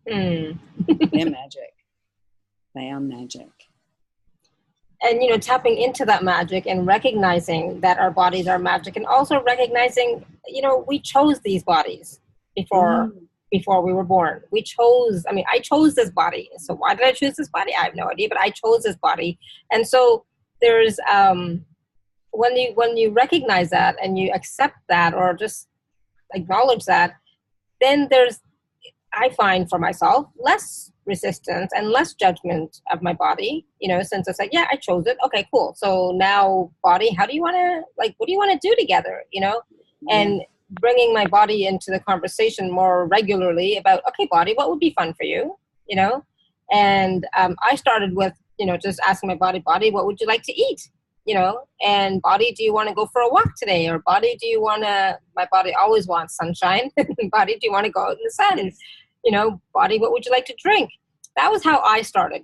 They're magic. They are magic. and tapping into that magic and recognizing that our bodies are magic, and also recognizing we chose these bodies before Mm. before we were born. I chose this body. So why did I choose this body? I have no idea, but I chose this body. And so there's when you recognize that and you accept that, or just acknowledge that, then there's, I find for myself, less resistance and less judgment of my body, since it's like, yeah, I chose it. Okay, cool. So now, body, how do you want to, what do you want to do together, and bringing my body into the conversation more regularly about, okay, body, what would be fun for you, and I started with, just asking my body, what would you like to eat? And body, do you want to go for a walk today? Or body, my body always wants sunshine. Body, do you want to go out in the sun? Body, what would you like to drink? That was how I started,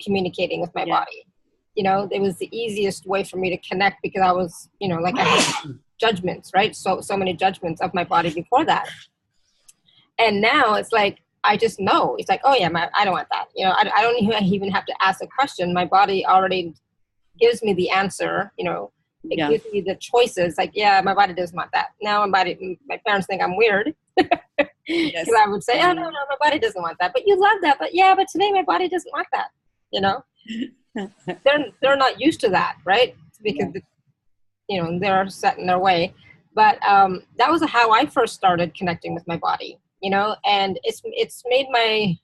communicating with my body. It was the easiest way for me to connect, because I was, I had judgments, right? So many judgments of my body before that. And now it's like, I just know. It's like, oh yeah, I don't want that. I don't even have to ask a question. My body already gives me the answer, it gives me the choices. Like, yeah, my body doesn't want that. Now my parents think I'm weird. Because I would say, oh, no, my body doesn't want that. But you love that. But yeah, but today my body doesn't want that, They're not used to that, right? Because, they're set in their way. But that was how I first started connecting with my body, and it's made my,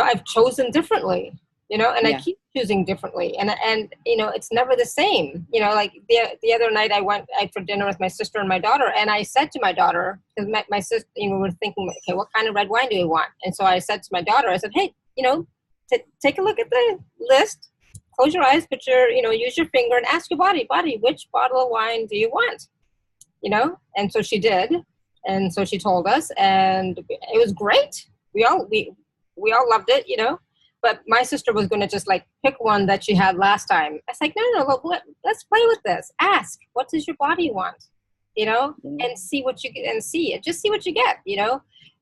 I've chosen differently. And I keep choosing differently, and it's never the same. Like the other night, I went out for dinner with my sister and my daughter, and I said to my daughter, because my sister, we were thinking, okay, what kind of red wine do we want? And so I said to my daughter, I said, hey, take a look at the list, close your eyes, put your, use your finger, and ask your body, which bottle of wine do you want? And so she did, and so she told us, and it was great. We all loved it, But my sister was going to just pick one that she had last time. I was like, no, let's play with this. Ask, what does your body want? And see what you get, and just see what you get,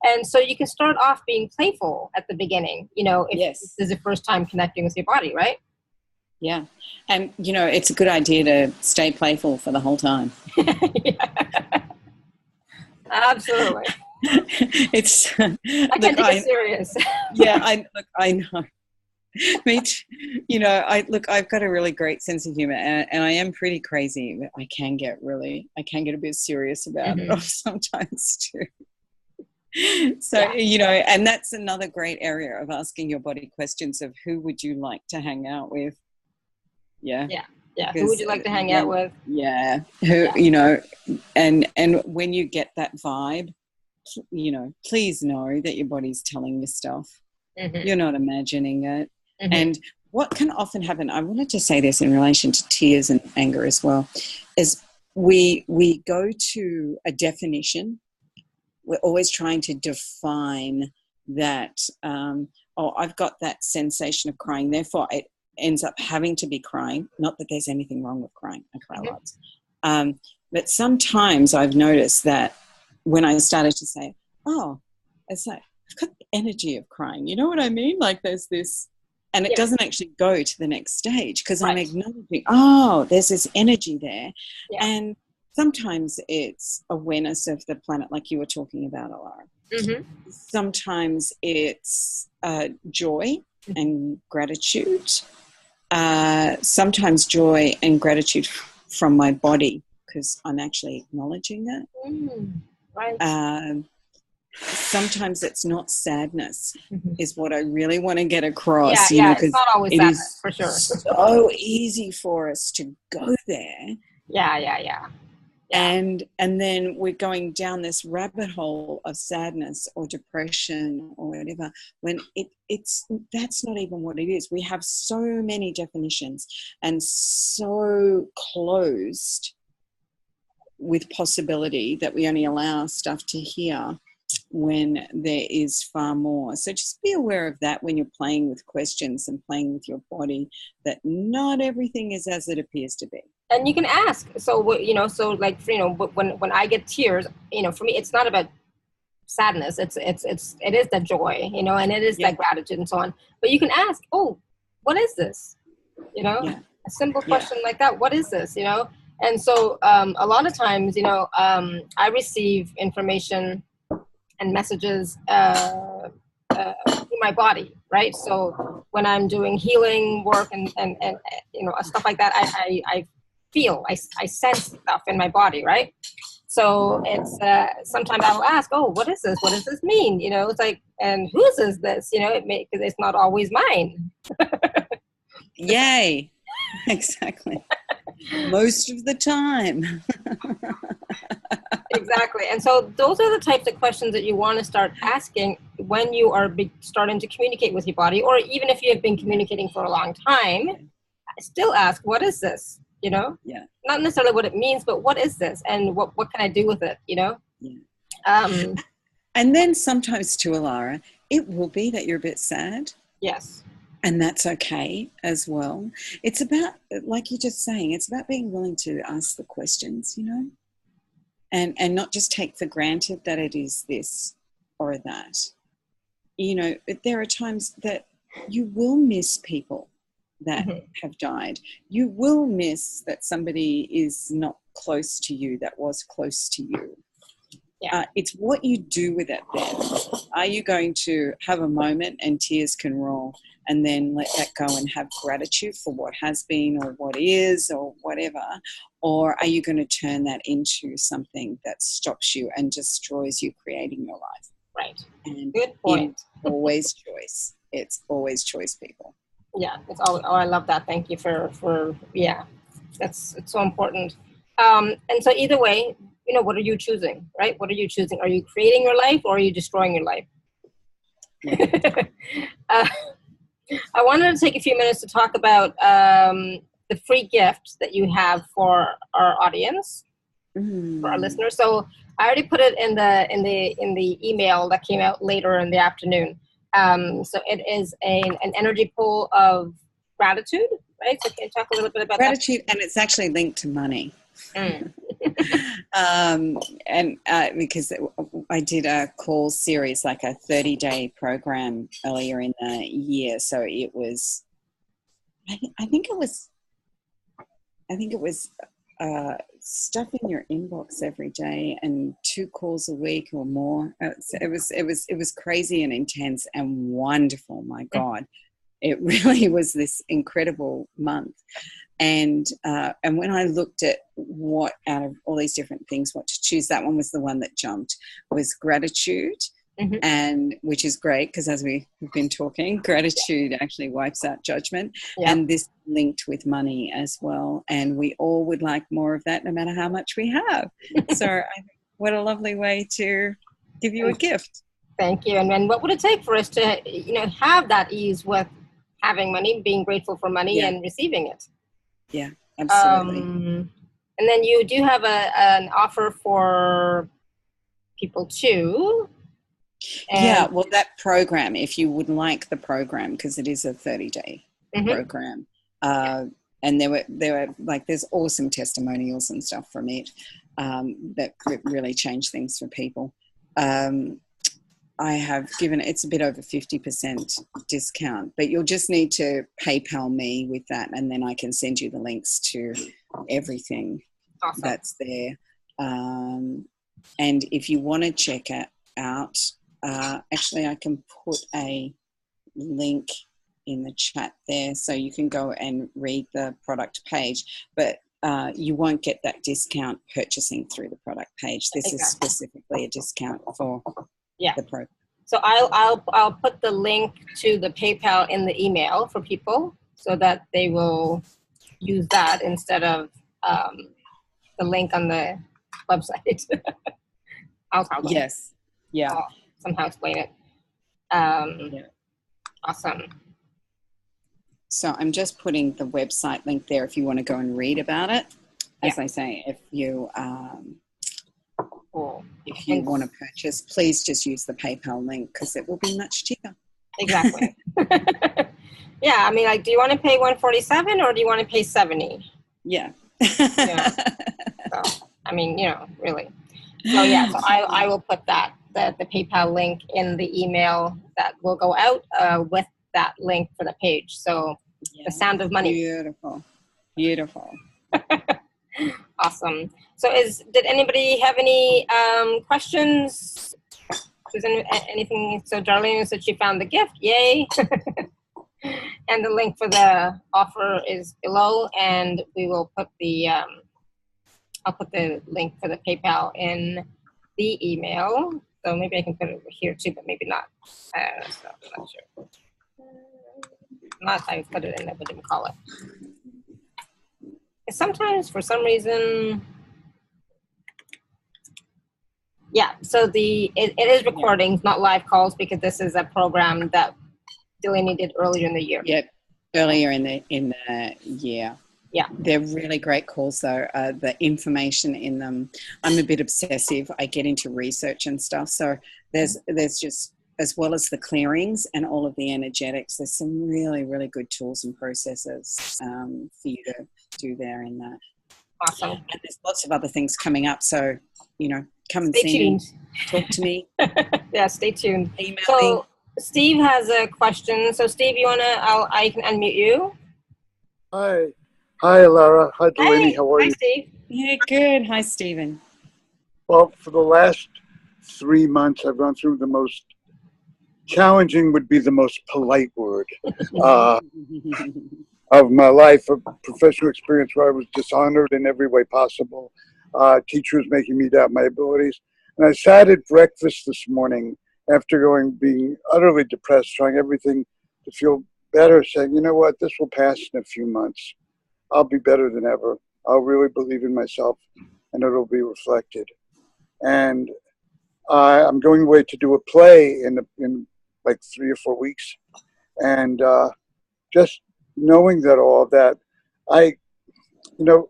And so you can start off being playful at the beginning, if this is the first time connecting with your body, right? Yeah. And, it's a good idea to stay playful for the whole time. Absolutely. It's I can't take it serious. I know. Me too. I've got a really great sense of humor, and I am pretty crazy. I can get a bit serious about it sometimes too. So, and that's another great area of asking your body questions of who would you like to hang out with? Yeah. Who would you like to hang out with? Yeah. And when you get that vibe, please know that your body's telling you stuff. You're not imagining it. And what can often happen, I wanted to say this in relation to tears and anger as well, is we go to a definition. We're always trying to define that, I've got that sensation of crying, therefore it ends up having to be crying. Not that there's anything wrong with crying. I cry lots. But sometimes I've noticed that when I started to say, it's like, I've got the energy of crying. You know what I mean? Like there's this, and it doesn't actually go to the next stage, because I'm acknowledging, there's this energy there. Yeah. And sometimes it's awareness of the planet, like you were talking about, Alara. Sometimes it's joy and gratitude. Sometimes joy and gratitude from my body, because I'm actually acknowledging it. Right. Sometimes it's not sadness, is what I really want to get across. It's not always sadness, for sure. So easy for us to go there. Yeah. And then we're going down this rabbit hole of sadness or depression or whatever, when that's not even what it is. We have so many definitions and so closed with possibility that we only allow stuff to hear when there is far more. So just be aware of that when you're playing with questions and playing with your body, that not everything is as it appears to be. And you can ask. So, when I get tears, for me, it's not about sadness. It is the joy, and it is that gratitude and so on. But you can ask, what is this? You know, Yeah. a simple question like that. What is this? You know? And so a lot of times, I receive information and messages through my body, right? So when I'm doing healing work and stuff like that, I feel, I sense stuff in my body, right? So it's sometimes I will ask, oh, what is this? What does this mean? You know, it's like, and whose is this? You know, because it's not always mine. Yay. Exactly. Most of the time. Exactly. And so those are the types of questions that you want to start asking when you are starting to communicate with your body, or even if you have been communicating for a long time, still ask, what is this? You know? Yeah. Not necessarily what it means, but what is this? And what can I do with it? You know? Yeah. And then sometimes too, Alara, it will be that you're a bit sad. Yes. And that's okay as well. It's about, like you're just saying, it's about being willing to ask the questions, you know? And not just take for granted that it is this or that. You know, there are times that you will miss people that have died. You will miss that somebody is not close to you that was close to you. Yeah. It's what you do with it then. Are you going to have a moment and tears can roll and then let that go and have gratitude for what has been or what is or whatever? Or are you going to turn that into something that stops you and destroys you creating your life? Right. And good point. It's always choice. It's always choice, people. Yeah. It's all. Oh, I love that. Thank you for yeah. It's so important. And so either way, you know, what are you choosing, right? What are you choosing? Are you creating your life or are you destroying your life? Yeah. I wanted to take a few minutes to talk about the free gift that you have for our audience, for our listeners. So I already put it in the email that came out later in the afternoon. So it is an energy pool of gratitude, right? So can you talk a little bit about gratitude, and it's actually linked to money. Because I did a call series, like a 30-day program earlier in the year. So it was, I think it was stuff in your inbox every day and 2 calls a week or more. It was crazy and intense and wonderful. My God, it really was this incredible month. And when I looked at what out of all these different things, what to choose, that one was the one that jumped, was gratitude. And which is great because, as we've been talking, gratitude actually wipes out judgment. And this linked with money as well. And we all would like more of that, no matter how much we have. So what a lovely way to give you a gift. Thank you. And then what would it take for us to, have that ease with having money, being grateful for money and receiving it? Yeah, absolutely. And then you do have an offer for people too. Yeah, well, that program, if you would like the program, because it is a 30-day program, and there were like, there's awesome testimonials and stuff from it that really changed things for people. I have given, it's a bit over 50% discount, but you'll just need to PayPal me with that, and then I can send you the links to everything that's there. And if you want to check it out, actually I can put a link in the chat there so you can go and read the product page, but you won't get that discount purchasing through the product page. This is specifically a discount for the program. So I'll put the link to the PayPal in the email for people so that they will use that instead of the link on the website. I'll tell them. Yes. Yeah. I'll somehow explain it. Awesome. So I'm just putting the website link there if you want to go and read about it. As I say, if you want to purchase, please just use the PayPal link because it will be much cheaper. Exactly. Yeah, I mean, like, do you want to pay $147 or do you want to pay $70? Yeah. So, I mean, really. So yeah, so I will put the PayPal link in the email that will go out with that link for the page. So the sound of money. Beautiful. Awesome. So did anybody have any questions? Does anything? So Darlene said she found the gift. Yay. And the link for the offer is below, and we will put the I'll put the link for the PayPal in the email. So maybe I can put it over here too, but maybe not. So I'm not sure. Last time I put it in there, but didn't call it. Sometimes, for some reason, yeah. So it is recordings, not live calls, because this is a program that Delaney did earlier in the year. Yep, earlier in the year. Yeah, they're really great calls though. The information in them, I'm a bit obsessive. I get into research and stuff. So there's just, as well as the clearings and all of the energetics, there's some really, really good tools and processes for you to do there in that. Awesome. And there's lots of other things coming up. So, come and stay see tuned. me, talk to me. Yeah, stay tuned. Email so me. Steve has a question. So Steve, I can unmute you. Hi, Lara. Hi, Delaney. How are you? Hi, Steve. Yeah, good. Hi, Stephen. Well, for the last 3 months, I've gone through the most challenging, would be the most polite word, of my life, a professional experience where I was dishonored in every way possible. Teachers making me doubt my abilities. And I sat at breakfast this morning after being utterly depressed, trying everything to feel better, saying, you know what, this will pass in a few months. I'll be better than ever. I'll really believe in myself, and it'll be reflected. And I'm going away to do a play in like 3 or 4 weeks. And just knowing that all of that,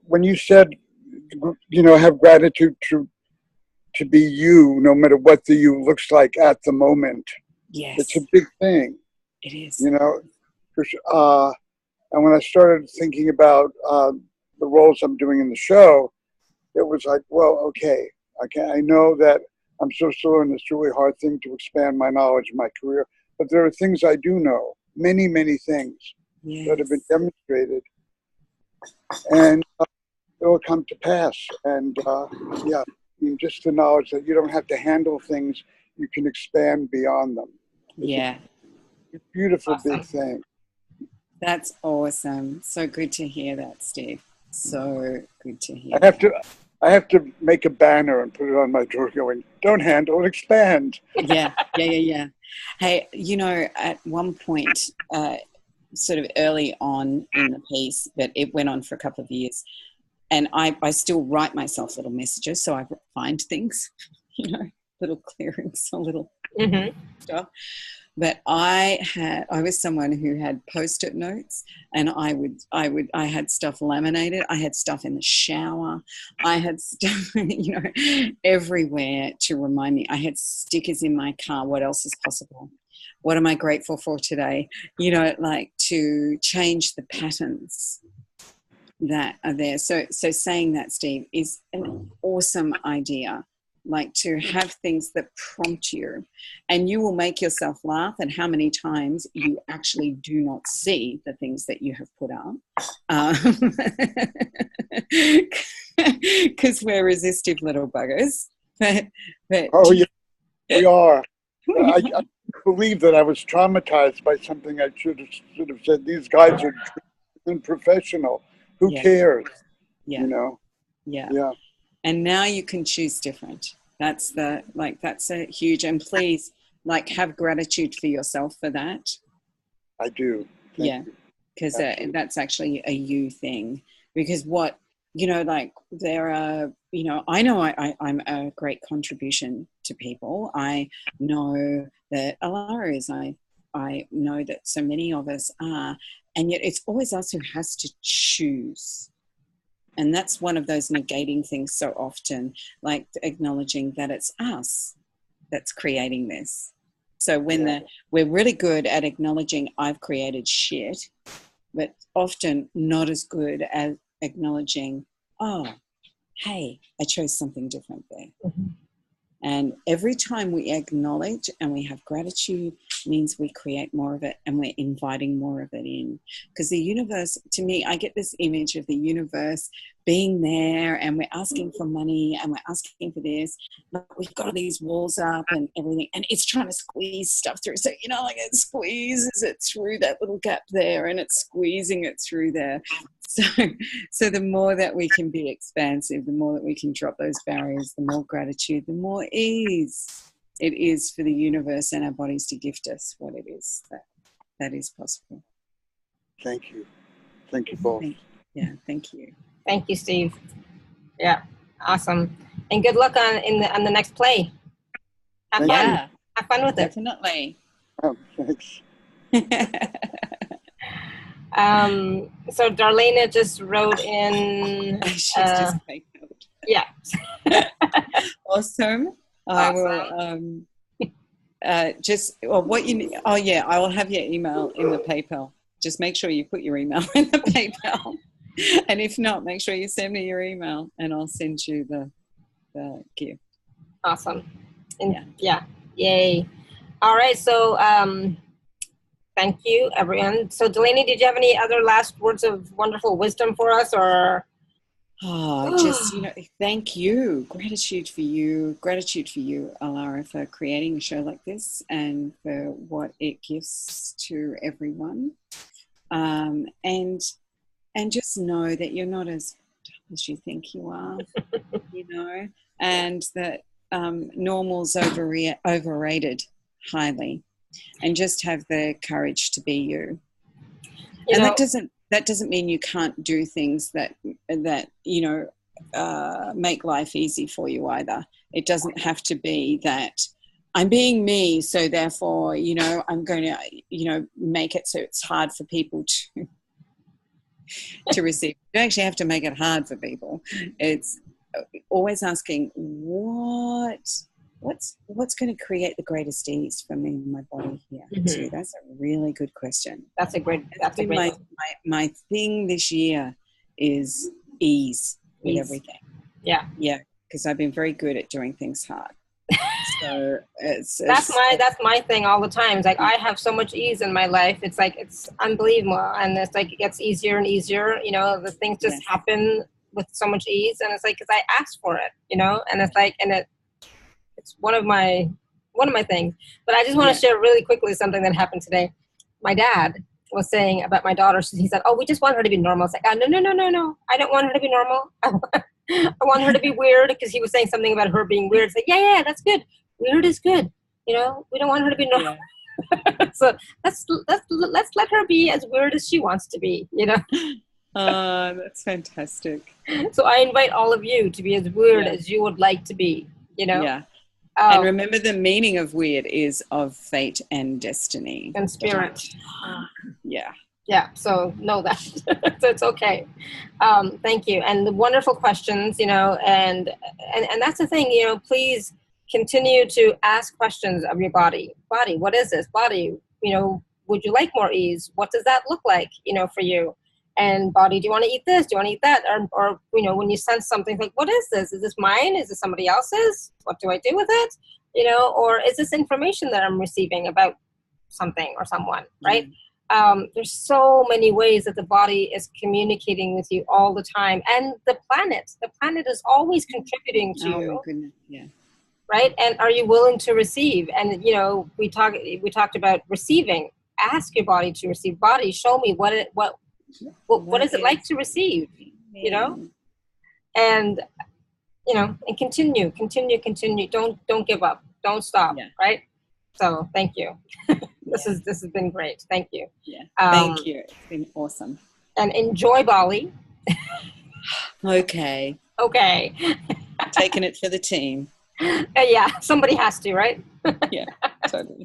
when you said, have gratitude to be you, no matter what the you looks like at the moment. Yes. It's a big thing. It is. And when I started thinking about the roles I'm doing in the show, it was like, well, okay, I know that I'm supposed to learn this really hard thing to expand my knowledge in my career, but there are things I do know, many, many things that have been demonstrated, and it will come to pass. And just the knowledge that you don't have to handle things, you can expand beyond them. It's a beautiful, awesome. big thing. That's awesome. So good to hear that, Steve. So good to hear. I have to make a banner and put it on my door going, don't handle, expand. Yeah. Hey, at one point, sort of early on in the piece, but it went on for a couple of years, and I still write myself little messages, so I find things, little clearings, a little stuff. But I was someone who had Post-it notes, and I had stuff laminated. I had stuff in the shower. I had stuff, everywhere to remind me. I had stickers in my car. What else is possible? What am I grateful for today? To change the patterns that are there. So saying that, Steve, is an awesome idea. Like to have things that prompt you, and you will make yourself laugh at how many times you actually do not see the things that you have put up, because we're resistive little buggers. But oh yeah, we are. I believe that I was traumatized by something. I should have said, these guys are unprofessional. Who cares? Yeah. Yeah. And now you can choose different. That's a huge, and please, have gratitude for yourself for that. I do. Thank you. Because that's actually a you thing. Because there are, I know I'm a great contribution to people. I know that Alara is. I know that so many of us are, and yet it's always us who has to choose. And that's one of those negating things so often, like acknowledging that it's us that's creating this. So we're really good at acknowledging I've created shit, but often not as good as acknowledging, oh, hey, I chose something different there. And every time we acknowledge and we have gratitude means we create more of it, and we're inviting more of it in. Because the universe, to me, I get this image of the universe being there, and we're asking for money and we're asking for this, but we've got these walls up and everything, and it's trying to squeeze stuff through. So, you know, like it squeezes it through that little gap there, and it's squeezing it through there. So the more that we can be expansive, the more that we can drop those barriers, the more gratitude, the more ease it is for the universe and our bodies to gift us what it is that is possible. Thank you. Thank you both. Thank you. Thank you, Steve. Yeah, awesome. And good luck on the next play. Have fun. Yeah, have fun with it. Definitely. Oh, thanks. So Darlena just wrote in. She's just fake out. Yeah. Awesome. I will I will have your email in the PayPal. Just make sure you put your email in the PayPal. And if not, make sure you send me your email and I'll send you the gift. Awesome. Yeah. Yay. All right. So thank you, everyone. So Delaney, did you have any other last words of wonderful wisdom for us, or? Just, thank you. Gratitude for you, Alara, for creating a show like this and for what it gives to everyone. And just know that you're not as tough as you think you are, and that normal's overrated highly, and just have the courage to be you. That doesn't mean you can't do things that make life easy for you either. It doesn't have to be that I'm being me, so therefore, I'm going to, make it so it's hard for people to receive. You don't actually have to make it hard for people. It's always asking what's going to create the greatest ease for me and my body here. Too. That's a really good question. That's a great my thing this year is ease with everything. Yeah, because I've been very good at doing things hard. So that's my thing all the time. It's like I have so much ease in my life. It's like it's unbelievable, and it's like it gets easier and easier. The things just happen with so much ease, and it's like because I asked for it, and it's like it's one of my things. But I just want to share really quickly something that happened today. My dad was saying about my daughter. He said, "Oh, we just want her to be normal." It's like, no. I don't want her to be normal. I want her to be weird, because he was saying something about her being weird. It's like, yeah, that's good. Weird is good. We don't want her to be normal. Yeah. So let's let her be as weird as she wants to be. That's fantastic. So I invite all of you to be as weird as you would like to be. Yeah. And remember, the meaning of weird is of fate and destiny and spirit. Yeah. So know that. So it's okay. Thank you. And the wonderful questions, and that's the thing, please continue to ask questions of your body. Body, what is this? Body, would you like more ease? What does that look like, for you? And body, do you want to eat this? Do you want to eat that? Or when you sense something, like, what is this? Is this mine? Is this somebody else's? What do I do with it? Or is this information that I'm receiving about something or someone, right? There's so many ways that the body is communicating with you all the time. And the planet is always contributing to you. Oh, my goodness. Yeah. Right? And are you willing to receive? And, we talked about receiving. Ask your body to receive. Body, show me what is it like to receive, and, and continue. Don't give up. Don't stop. Yeah. Right? So thank you. This has been great. Thank you. Yeah. Thank you. It's been awesome. And enjoy Bali. Okay. Taking it for the team. Yeah, somebody has to, right? Yeah, totally.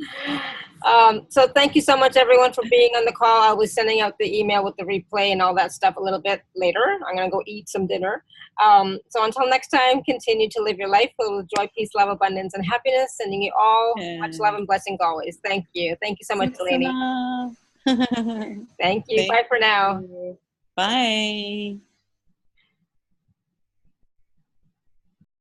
So thank you so much, everyone, for being on the call. I'll be sending out the email with the replay and all that stuff a little bit later. I'm going to go eat some dinner. So until next time, continue to live your life filled with joy, peace, love, abundance, and happiness. Sending you all much love and blessings always. Thank you. Thank you so much, Delaney. Thank you. Bye for now. Bye.